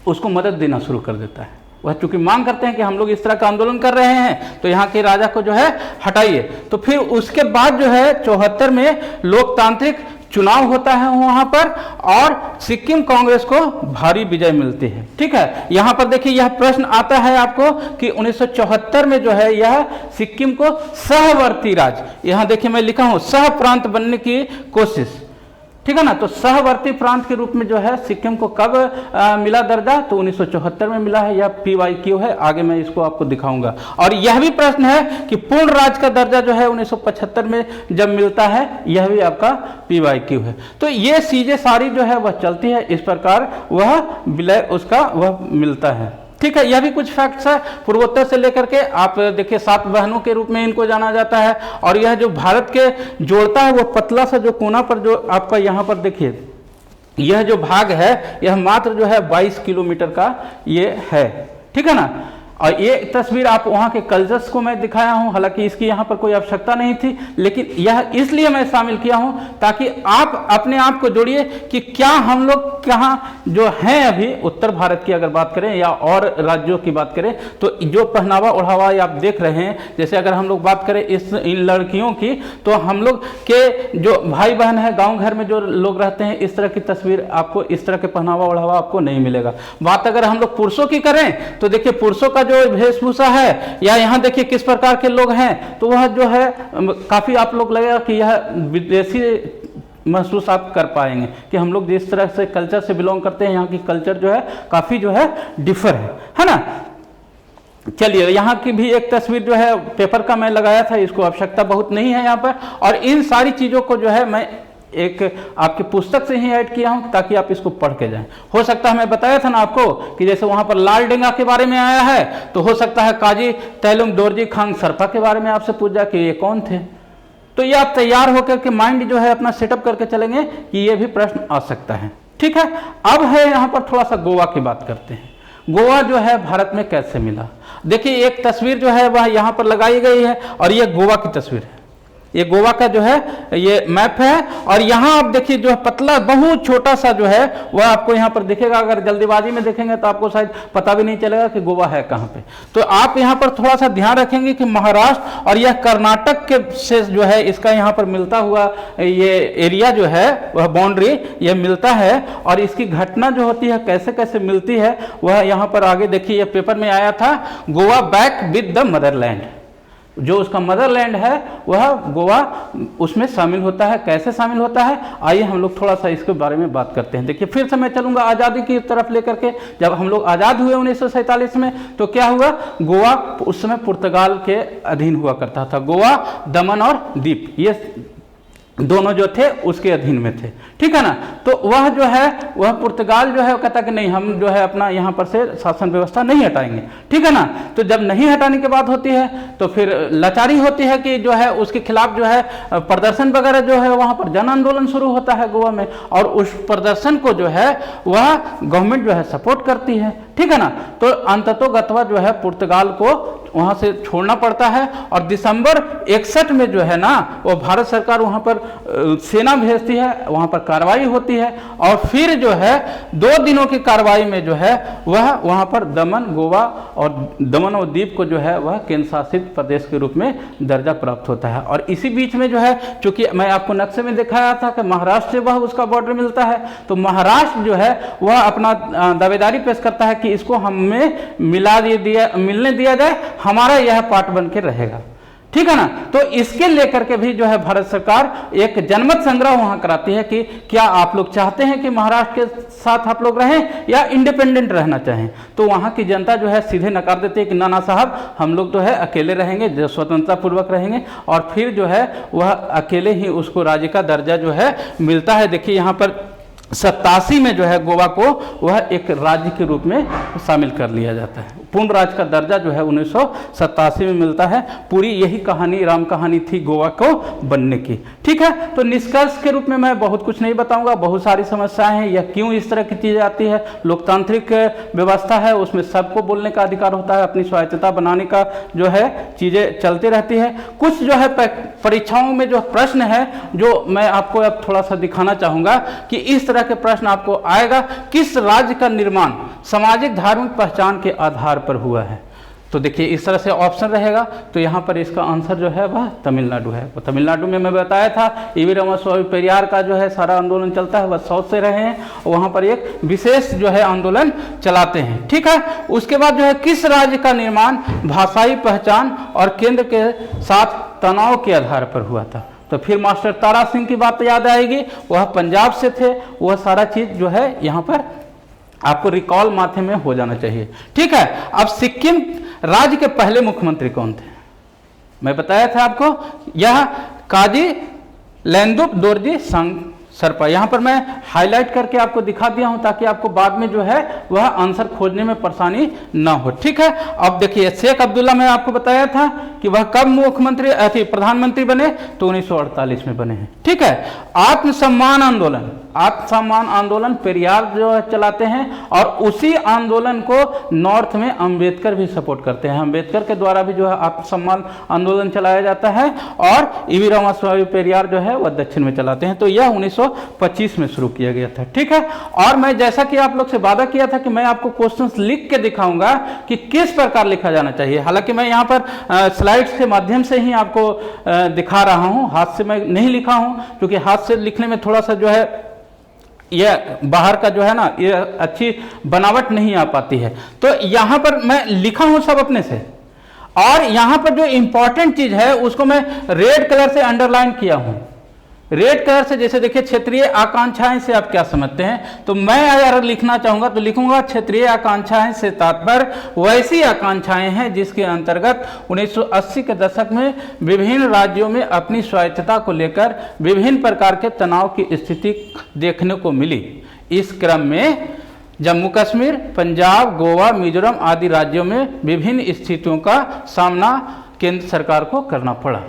उसको मदद देना शुरू कर देता है। वह चूंकि मांग करते हैं कि हम लोग इस तरह का आंदोलन कर रहे हैं तो यहाँ के राजा को जो है हटाइए। तो फिर उसके बाद जो है 74 में लोकतांत्रिक चुनाव होता है वहां पर और सिक्किम कांग्रेस को भारी विजय मिलती है। ठीक है, यहां पर देखिए यह प्रश्न आता है आपको कि 1974 में जो है यह सिक्किम को सहवर्ती राज्य, यहां देखिए मैं लिखा हूं सह प्रांत बनने की कोशिश, ठीक है ना। तो सहवर्ती प्रांत के रूप में जो है सिक्किम को कब मिला दर्जा, तो 1974 में मिला है। यह PYQ है, आगे मैं इसको आपको दिखाऊंगा। और यह भी प्रश्न है कि पूर्ण राज्य का दर्जा जो है 1975 में जब मिलता है, यह भी आपका PYQ है। तो ये चीजें सारी जो है वह चलती है, इस प्रकार वह विलय उसका वह मिलता है। ठीक है, यह भी कुछ फैक्ट्स है पूर्वोत्तर से लेकर के। आप देखिए 7 बहनों के रूप में इनको जाना जाता है। और यह जो भारत के जोड़ता है वो पतला सा जो कोना पर जो आपका यहाँ पर देखिए यह जो भाग है यह मात्र जो है 22 किलोमीटर का ये है। ठीक है ना। और ये तस्वीर आप वहाँ के कल्चर्स को मैं दिखाया हूँ, हालांकि इसकी यहाँ पर कोई आवश्यकता नहीं थी, लेकिन यह इसलिए मैं शामिल किया हूँ ताकि आप अपने आप को जोड़िए कि क्या हम लोग कहाँ जो हैं अभी उत्तर भारत की अगर बात करें या और राज्यों की बात करें, तो जो पहनावा ओढ़ावा आप देख रहे हैं, जैसे अगर हम लोग बात करें इन लड़कियों की, तो हम लोग के जो भाई बहन है गाँव घर में जो लोग रहते हैं, इस तरह की तस्वीर आपको, इस तरह के पहनावा ओढ़ावा आपको नहीं मिलेगा। बात अगर हम लोग पुरुषों की करें तो देखिए पुरुषों का जो वेशभूषा है या यहाँ देखिए किस प्रकार के लोग हैं, तो वह जो है काफी आप लोग लगेगा कि यह विदेशी महसूस आप कर पाएंगे कि हम लोग जिस तरह से कल्चर से बिलोंग करते हैं, यहाँ की कल्चर जो है काफी जो है डिफर है ना। चलिए यहाँ की भी एक तस्वीर जो है पेपर का मैं लगाया था, इसको आवश्यकता बहुत नहीं है यहाँ पर। और इन सारी चीजों को जो है मैं एक आपकी पुस्तक से ही ऐड किया हूं ताकि आप इसको पढ़ के जाएं। हो सकता है मैं बताया था ना आपको कि जैसे वहां पर लाल डेंगा के बारे में आया है, तो हो सकता है काजी तैलुंग दोरजी खांग सरपा के बारे में आपसे पूछ जाए कि ये कौन थे। तो ये आप तैयार होकर के माइंड जो है अपना सेटअप करके चलेंगे कि ये भी प्रश्न आ सकता है। ठीक है, अब है यहाँ पर थोड़ा सा गोवा की बात करते हैं। गोवा जो है भारत में कैसे मिला, देखिए एक तस्वीर जो है वह यहाँ पर लगाई गई है और ये गोवा की तस्वीर है। ये गोवा का जो है ये मैप है और यहाँ आप देखिए जो है पतला बहुत छोटा सा जो है वह आपको यहाँ पर दिखेगा। अगर जल्दीबाजी में देखेंगे तो आपको शायद पता भी नहीं चलेगा कि गोवा है कहाँ पे। तो आप यहाँ पर थोड़ा सा ध्यान रखेंगे कि महाराष्ट्र और यह कर्नाटक के से जो है इसका यहाँ पर मिलता हुआ ये एरिया जो है वह बाउंड्री ये मिलता है। और इसकी घटना जो होती है कैसे कैसे मिलती है वह यहाँ पर आगे देखिए, ये पेपर में आया था, Goa back with the Motherland. जो उसका मदरलैंड है वह गोवा उसमें शामिल होता है। कैसे शामिल होता है, आइए हम लोग थोड़ा सा इसके बारे में बात करते हैं। देखिए फिर से मैं चलूंगा आज़ादी की तरफ लेकर के। जब हम लोग आज़ाद हुए 1947 में, तो क्या हुआ, गोवा उस समय पुर्तगाल के अधीन हुआ करता था। गोवा, दमन और दीप ये दोनों जो थे उसके अधीन में थे। ठीक है ना। तो वह जो है वह पुर्तगाल जो है वो कहता कि नहीं, हम जो है अपना यहाँ पर से शासन व्यवस्था नहीं हटाएंगे। ठीक है ना। तो जब नहीं हटाने की बात होती है तो फिर लाचारी होती है कि जो है उसके खिलाफ जो है प्रदर्शन वगैरह जो है वहाँ पर जन आंदोलन शुरू होता है गोवा में। और उस प्रदर्शन को जो है वह गवर्नमेंट जो है सपोर्ट करती है। ठीक है ना। तो अंततोगत्वा जो है पुर्तगाल को वहां से छोड़ना पड़ता है। और दिसंबर 61 में जो है ना वो भारत सरकार वहां पर सेना भेजती है, वहां पर कार्रवाई होती है। और फिर जो है 2 दिनों की कार्रवाई में जो है वह वहां पर दमन, गोवा और दमन और दीप को जो है वह केंद्र शासित प्रदेश के रूप में दर्जा प्राप्त होता है। और इसी बीच में जो है, चूंकि मैं आपको नक्शे में दिखाया था कि महाराष्ट्र से वह उसका बॉर्डर मिलता है, तो महाराष्ट्र जो है वह अपना दावेदारी पेश करता है कि इसको हमें मिलने दिया जाए, हमारा यह पार्ट बन के रहेगा। ठीक है ना। तो इसके लेकर के भी जो है भारत सरकार एक जनमत संग्रह वहां कराती है कि क्या आप लोग चाहते हैं कि महाराष्ट्र के साथ आप लोग रहें या इंडिपेंडेंट रहना चाहें। तो वहां की जनता जो है सीधे नकार देती है कि ना साहब, हम लोग तो है अकेले रहेंगे, जो स्वतंत्रता पूर्वक रहेंगे। और फिर जो है वह अकेले ही उसको राज्य का दर्जा जो है मिलता है। देखिए यहाँ पर 87 में जो है गोवा को वह एक राज्य के रूप में शामिल कर लिया जाता है। पूर्ण राज्य का दर्जा जो है 1987 में मिलता है। पूरी यही कहानी, राम कहानी थी गोवा को बनने की। ठीक है। तो निष्कर्ष के रूप में मैं बहुत कुछ नहीं बताऊंगा, बहुत सारी समस्याएं हैं, यह क्यों इस तरह की चीजें आती है। लोकतांत्रिक व्यवस्था है, उसमें सबको बोलने का अधिकार होता है, अपनी स्वायत्तता बनाने का जो है चीजें चलती रहती है। कुछ जो है परीक्षाओं में जो प्रश्न है जो मैं आपको अब थोड़ा सा दिखाना चाहूंगा कि इस तरह के प्रश्न आपको आएगा, किस राज्य का निर्माण सामाजिक धार्मिक पहचान के आधार पर हुआ है। तो देखिए इस तरह से ऑप्शन रहेगा। तो यहाँ पर इसका आंसर जो है वह तमिलनाडु है। तो तमिलनाडु में मैं बताया था ईवी रामास्वामी पेरियार का जो है सारा आंदोलन चलता है, वह साउथ से रहे हैं और वहाँ पर एक विशेष जो है आंदोलन चलाते हैं। ठीक है, उसके बाद जो है किस राज्य का निर्माण भाषाई पहचान और केंद्र के साथ तनाव के आधार पर हुआ था? तो फिर मास्टर तारा सिंह की बात याद आएगी, वह पंजाब से थे। वह सारा चीज जो है यहाँ पर आपको रिकॉल माथे में हो जाना चाहिए। ठीक है, अब सिक्किम राज्य के पहले मुख्यमंत्री कौन थे? मैं बताया था आपको, यह काजी लेंदुप दोरजी सरपा। यहाँ पर मैं हाईलाइट करके आपको दिखा दिया हूं ताकि आपको बाद में जो है वह आंसर खोजने में परेशानी ना हो। ठीक है, अब देखिए शेख अब्दुल्ला, मैं आपको बताया था कि वह कब मुख्यमंत्री प्रधानमंत्री बने, तो 1948 में बने हैं। ठीक है, आत्मसम्मान आंदोलन पेरियार जो है चलाते हैं और उसी आंदोलन को नॉर्थ में अंबेडकर भी सपोर्ट करते हैं। अंबेडकर के द्वारा भी जो है आत्मसम्मान आंदोलन चलाया जाता है और ईवी रामास्वामी पेरियार जो है वह दक्षिण में चलाते हैं। तो यह 1925 में शुरू किया गया था। ठीक है, और मैं जैसा कि आप लोग से वादा किया था कि मैं आपको क्वेश्चंस लिख के दिखाऊंगा कि किस प्रकार लिखा जाना चाहिए। हालांकि मैं यहाँ पर स्लाइड्स के माध्यम से ही आपको दिखा रहा हूँ, हाथ से मैं नहीं लिखा हूँ, क्योंकि हाथ से लिखने में थोड़ा सा जो है यह बाहर का जो है ना ये अच्छी बनावट नहीं आ पाती है। तो यहां पर मैं लिखा हूं सब अपने से, और यहां पर जो इंपॉर्टेंट चीज है उसको मैं रेड कलर से अंडरलाइन किया हूं। रेड कलर से, जैसे देखिए क्षेत्रीय आकांक्षाएं से आप क्या समझते हैं, तो मैं अगर लिखना चाहूंगा तो लिखूंगा क्षेत्रीय आकांक्षाएं से तात्पर्य वैसी आकांक्षाएं हैं जिसके अंतर्गत 1980 के दशक में विभिन्न राज्यों में अपनी स्वायत्तता को लेकर विभिन्न प्रकार के तनाव की स्थिति देखने को मिली। इस क्रम में जम्मू कश्मीर, पंजाब, गोवा, मिजोरम आदि राज्यों में विभिन्न स्थितियों का सामना केंद्र सरकार को करना पड़ा।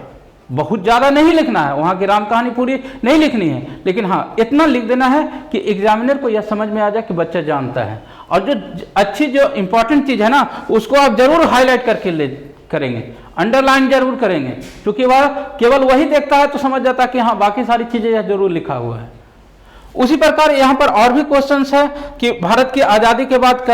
बहुत ज़्यादा नहीं लिखना है, वहाँ की राम कहानी पूरी नहीं लिखनी है, लेकिन हाँ इतना लिख देना है कि एग्जामिनर को यह समझ में आ जाए कि बच्चा जानता है। और जो अच्छी जो इंपॉर्टेंट चीज़ है ना उसको आप जरूर हाईलाइट करके करेंगे, अंडरलाइन जरूर करेंगे, क्योंकि वह केवल वही देखता है तो समझ जाता है कि हाँ बाकी सारी चीज़ें यह जरूर लिखा हुआ है। उसी प्रकार यहाँ पर और भी क्वेश्चन है कि भारत की आज़ादी के बाद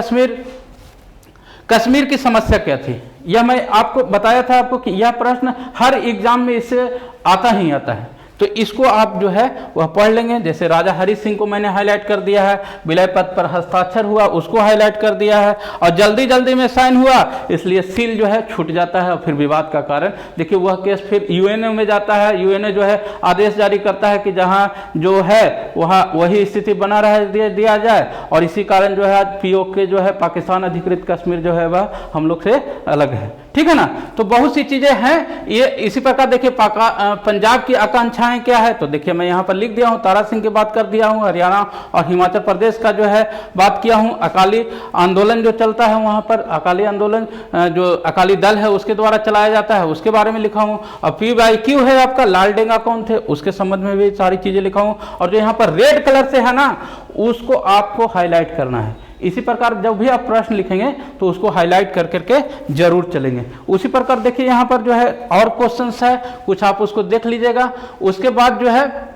कश्मीर की समस्या क्या थी। यह मैं आपको बताया था आपको कि यह प्रश्न हर एग्जाम में इससे आता ही आता है, तो इसको आप जो है वह पढ़ लेंगे। जैसे राजा हरि सिंह को मैंने हाईलाइट कर दिया है, विलय पत्र पर हस्ताक्षर हुआ उसको हाईलाइट कर दिया है, और जल्दी जल्दी में साइन हुआ इसलिए सील जो है छूट जाता है और फिर विवाद का कारण। देखिए वह केस फिर यूएनओ में जाता है, यूएनओ जो है आदेश जारी करता है कि जहाँ जो है वहाँ वही स्थिति बना रह दिया जाए, और इसी कारण जो है आज पीओके जो है पाकिस्तान अधिकृत कश्मीर जो है वह हम लोग से अलग है। ठीक है ना, तो बहुत सी चीजें हैं ये। इसी प्रकार देखिए पंजाब की आकांक्षाएं क्या है, तो देखिए मैं यहाँ पर लिख दिया हूँ, तारा सिंह की बात कर दिया हूँ, हरियाणा और हिमाचल प्रदेश का जो है बात किया हूँ, अकाली आंदोलन जो चलता है वहाँ पर अकाली आंदोलन जो अकाली दल है उसके द्वारा चलाया जाता है उसके बारे में लिखा हूँ। और PYQ है आपका, लाल डेंगा कौन थे उसके संबंध में भी सारी चीजें लिखा हूँ। और जो यहाँ पर रेड कलर से है ना उसको आपको हाईलाइट करना है। इसी प्रकार जब भी आप प्रश्न लिखेंगे तो उसको हाईलाइट कर करके जरूर चलेंगे। उसी प्रकार देखिए यहाँ पर जो है और क्वेश्चंस है, कुछ आप उसको देख लीजिएगा। उसके बाद जो है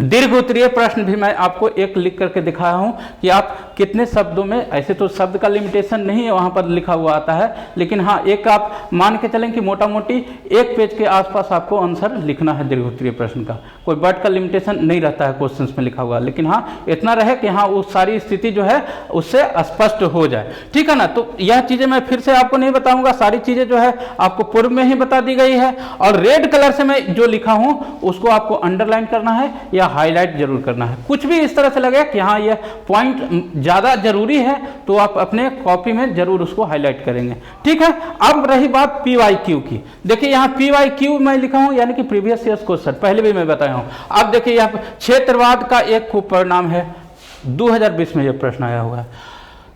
दीर्घ उत्तरीय प्रश्न भी मैं आपको एक लिख करके दिखाया हूं कि आप कितने शब्दों में, ऐसे तो शब्द का लिमिटेशन नहीं है वहां पर लिखा हुआ आता है, लेकिन हाँ एक आप मान के चलें कि मोटा मोटी एक पेज के आसपास आपको आंसर लिखना है दीर्घ उत्तरीय प्रश्न का। कोई वर्ड का लिमिटेशन नहीं रहता है क्वेश्चन में लिखा हुआ, लेकिन हाँ इतना रहे कि हाँ वो सारी स्थिति जो है उससे स्पष्ट हो जाए। ठीक है ना, तो यह चीजें मैं फिर से आपको नहीं बताऊंगा, सारी चीजें जो है आपको पूर्व में ही बता दी गई है। और रेड कलर से मैं जो लिखा हूं उसको आपको अंडरलाइन करना है या हाईलाइट जरूर करना है। कुछ भी इस तरह से लगे कि हाँ यह पॉइंट ज्यादा जरूरी है तो आप अपने कॉपी में जरूर उसको हाईलाइट करेंगे। ठीक है, अब रही बात PYQ की। देखिए यहाँ PYQ मैं लिखा हूं यानी कि प्रीवियस ईयर्स क्वेश्चन, पहले भी मैं बताया हूं। अब देखिए यहाँ क्षेत्रवाद का एक खूब परिणाम है, 2020 में यह प्रश्न आया हुआ है।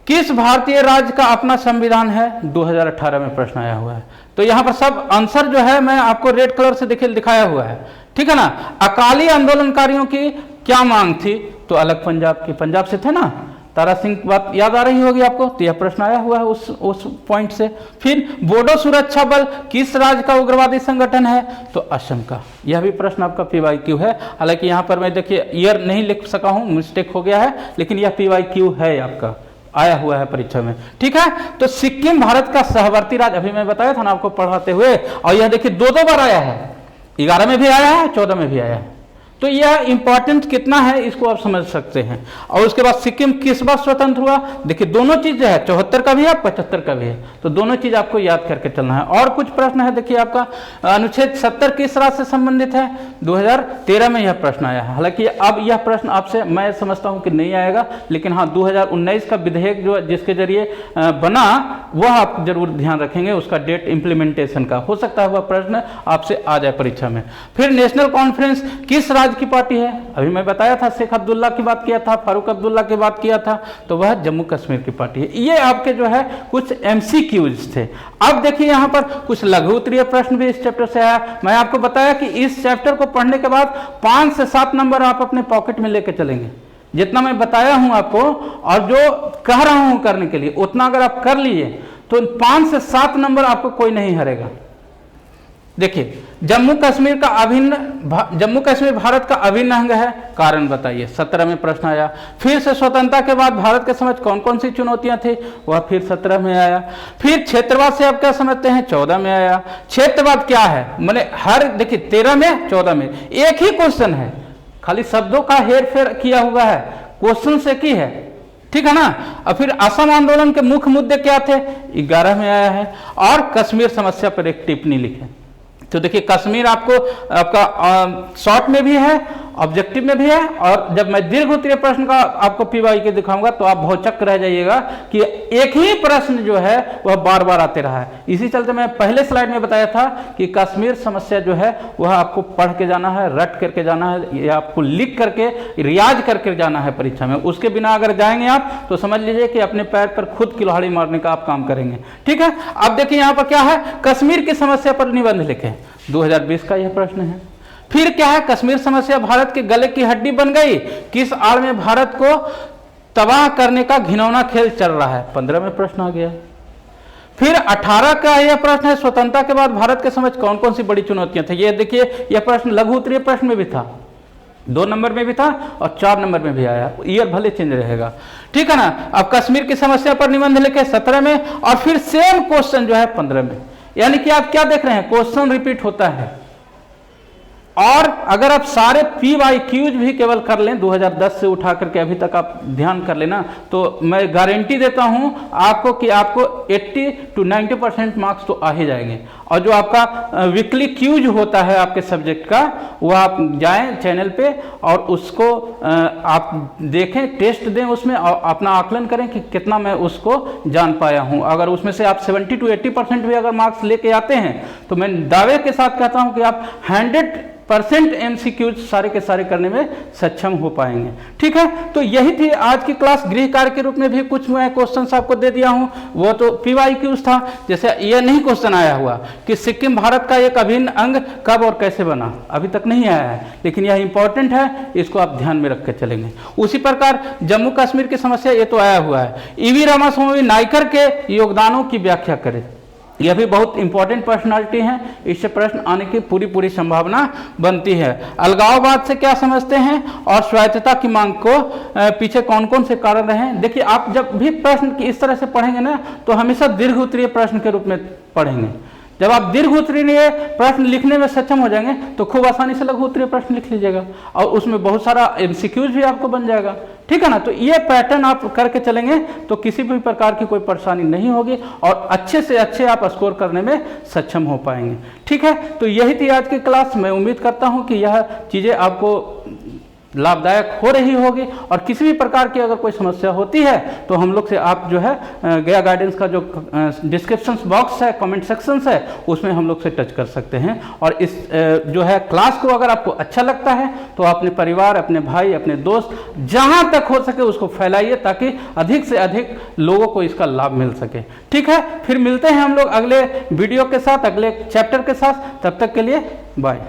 किस भारतीय राज्य का अपना संविधान है, 2018 में प्रश्न आया हुआ है। तो यहाँ पर सब आंसर जो है मैं आपको रेड कलर से दिखाया हुआ है। ठीक है ना, अकाली आंदोलनकारियों की क्या मांग थी, तो अलग पंजाब की, पंजाब से थे ना, तारा सिंह की बात याद आ रही होगी आपको, तो यह प्रश्न आया हुआ है उस पॉइंट से। फिर बोडो सुरक्षा बल किस राज्य का उग्रवादी संगठन है, तो असम का। यह भी प्रश्न आपका PYQ है। हालांकि यहाँ पर मैं देखिए ईयर नहीं लिख सका हूँ, मिस्टेक हो गया है, लेकिन यह PYQ है आपका आया हुआ है परीक्षा में। ठीक है, तो सिक्किम भारत का सहवर्ती राज्य, अभी मैं बताया था ना आपको पढ़ाते हुए, और यह देखिए दो बार आया है, 11 में भी आया है, 14 में भी आया है। तो यह इंपॉर्टेंट कितना है इसको आप समझ सकते हैं। और उसके बाद सिक्किम किस बार स्वतंत्र हुआ, देखिए दोनों चीज है, 74 का भी है, 75 का भी है, तो दोनों चीज आपको याद करके चलना है। और कुछ प्रश्न है, देखिए आपका अनुच्छेद 70 किस राज्य से संबंधित है, 2013 में यह प्रश्न आया है। हालांकि अब यह प्रश्न आपसे मैं समझता हूं कि नहीं आएगा, लेकिन हाँ 2019 का विधेयक जो जिसके जरिए बना वह आप जरूर ध्यान रखेंगे, उसका डेट इंप्लीमेंटेशन का हो सकता है वह प्रश्न आपसे आ जाए परीक्षा में। फिर नेशनल कॉन्फ्रेंस किस राज्य की पार्टी है, अभी मैं बताया था शेख अब्दुल्ला की बात किया था, फारूक अब्दुल्ला की बात किया था, तो वह जम्मू कश्मीर की पार्टी है। ये आपके जो है कुछ एमसीक्यूज थे। अब देखिए यहां पर कुछ लघु उत्तरीय प्रश्न भी इस चैप्टर से आया। मैं आपको बताया कि इस चैप्टर को पढ़ने के बाद 5 से 7 नंबर आप अपने पॉकेट में लेके चलेंगे। जितना मैं बताया हूं आपको और जो कह रहा हूं करने के लिए, उतना अगर आप कर लिए तो 5 से 7 नंबर आपको कोई नहीं हरेगा। देखिए जम्मू कश्मीर भारत का अभिन्न अंग है, कारण बताइए, 17 में प्रश्न आया। फिर से स्वतंत्रता के बाद भारत के समझ कौन कौन सी चुनौतियां थी, वह फिर 17 में आया। फिर क्षेत्रवाद से आप क्या समझते हैं, 14 में आया। क्षेत्रवाद क्या है, मैंने हर देखिए 13 में 14 में एक ही क्वेश्चन है, खाली शब्दों का हेर फेर किया हुआ है, क्वेश्चन से की है, ठीक है ना। और फिर असम आंदोलन के मुख्य मुद्दे क्या थे, 11 में आया है। और कश्मीर समस्या पर एक टिप्पणी लिखे। तो देखिए कश्मीर आपका शॉर्ट में भी है, ऑब्जेक्टिव में भी है, और जब मैं दीर्घ उत्तरीय प्रश्न का आपको पीवाई के दिखाऊंगा तो आप भौचक रह जाइएगा कि एक ही प्रश्न जो है वह बार बार आते रहा है। इसी चलते मैं पहले स्लाइड में बताया था कि कश्मीर समस्या जो है वह आपको पढ़ के जाना है, रट करके जाना है, या आपको लिख करके रियाज करके जाना है परीक्षा में। उसके बिना अगर जाएंगे आप तो समझ लीजिए कि अपने पैर पर खुद कुल्हाड़ी मारने का आप काम करेंगे। ठीक है, अब देखिए यहाँ पर क्या है, कश्मीर की समस्या पर निबंध लिखे, 2020 का यह प्रश्न है। फिर क्या है, कश्मीर समस्या भारत के गले की हड्डी बन गई, किस आड़ में भारत को तबाह करने का घिनौना खेल चल रहा है, 15 में प्रश्न आ गया। फिर 18 का यह प्रश्न है, स्वतंत्रता के बाद भारत के समझ कौन कौन सी बड़ी चुनौतियां थी। ये देखिए यह प्रश्न लघु उत्तरीय प्रश्न में भी था, 2 नंबर में भी था और 4 नंबर में भी आया, ईयर भले चेंज रहेगा। ठीक है ना। अब कश्मीर की समस्या पर निबंध लिखे 17 में, और फिर सेम क्वेश्चन जो है 15 में। यानी कि आप क्या देख रहे हैं, क्वेश्चन रिपीट होता है। और अगर आप सारे PYQs भी केवल कर लें 2010 से उठा करके अभी तक आप ध्यान कर लेना, तो मैं गारंटी देता हूं आपको कि आपको 80 to 90% मार्क्स तो आ ही जाएंगे। और जो आपका वीकली क्यूज होता है आपके सब्जेक्ट का, वो आप जाएं चैनल पे और उसको आप देखें, टेस्ट दें उसमें, और अपना आकलन करें कि कितना मैं उसको जान पाया हूं। अगर उसमें से आप 70 to 80% भी अगर मार्क्स लेके आते हैं तो मैं दावे के साथ कहता हूं कि आप 100% MCQs सारे के सारे करने में सक्षम हो पाएंगे। ठीक है, तो यही थी आज की क्लास। गृह कार्य के रूप में भी कुछ मैं क्वेश्चंस आपको दे दिया हूं, वो तो PYQs था। जैसे ये नहीं क्वेश्चन आया हुआ कि सिक्किम भारत का एक अभिन्न अंग कब और कैसे बना, अभी तक नहीं आया है, लेकिन यह इंपॉर्टेंट है, इसको आप ध्यान में रख के चलेंगे। उसी प्रकार जम्मू कश्मीर की समस्या ये तो आया हुआ है। EV रामास्वामी नाइकर के योगदानों की व्याख्या करें, यह भी बहुत इंपॉर्टेंट पर्सनालिटी है, इससे प्रश्न आने की पूरी संभावना बनती है। अलगाववाद से क्या समझते हैं और स्वायत्तता की मांग को पीछे कौन कौन से कारण रहे हैं। देखिए आप जब भी प्रश्न की इस तरह से पढ़ेंगे ना तो हमेशा दीर्घ उत्तरीय प्रश्न के रूप में पढ़ेंगे। जब आप दीर्घ उत्तरीय प्रश्न लिखने में सक्षम हो जाएंगे तो खूब आसानी से लघु उत्तरीय प्रश्न लिख लीजिएगा, और उसमें बहुत सारा MCQs भी आपको बन जाएगा। ठीक है ना। तो ये पैटर्न आप करके चलेंगे तो किसी भी प्रकार की कोई परेशानी नहीं होगी और अच्छे से अच्छे आप स्कोर करने में सक्षम हो पाएंगे। ठीक है, तो यही थी आज की क्लास। मैं उम्मीद करता हूं कि यह चीज़ें आपको लाभदायक हो रही होगी, और किसी भी प्रकार की अगर कोई समस्या होती है तो हम लोग से आप जो है गया गाइडेंस का जो डिस्क्रिप्शन बॉक्स है, कमेंट सेक्शन है, उसमें हम लोग से टच कर सकते हैं। और इस जो है क्लास को अगर आपको अच्छा लगता है तो अपने परिवार, अपने भाई, अपने दोस्त, जहां तक हो सके उसको फैलाइए ताकि अधिक से अधिक लोगों को इसका लाभ मिल सके। ठीक है, फिर मिलते हैं हम लोग अगले वीडियो के साथ, अगले चैप्टर के साथ। तब तक के लिए बाय।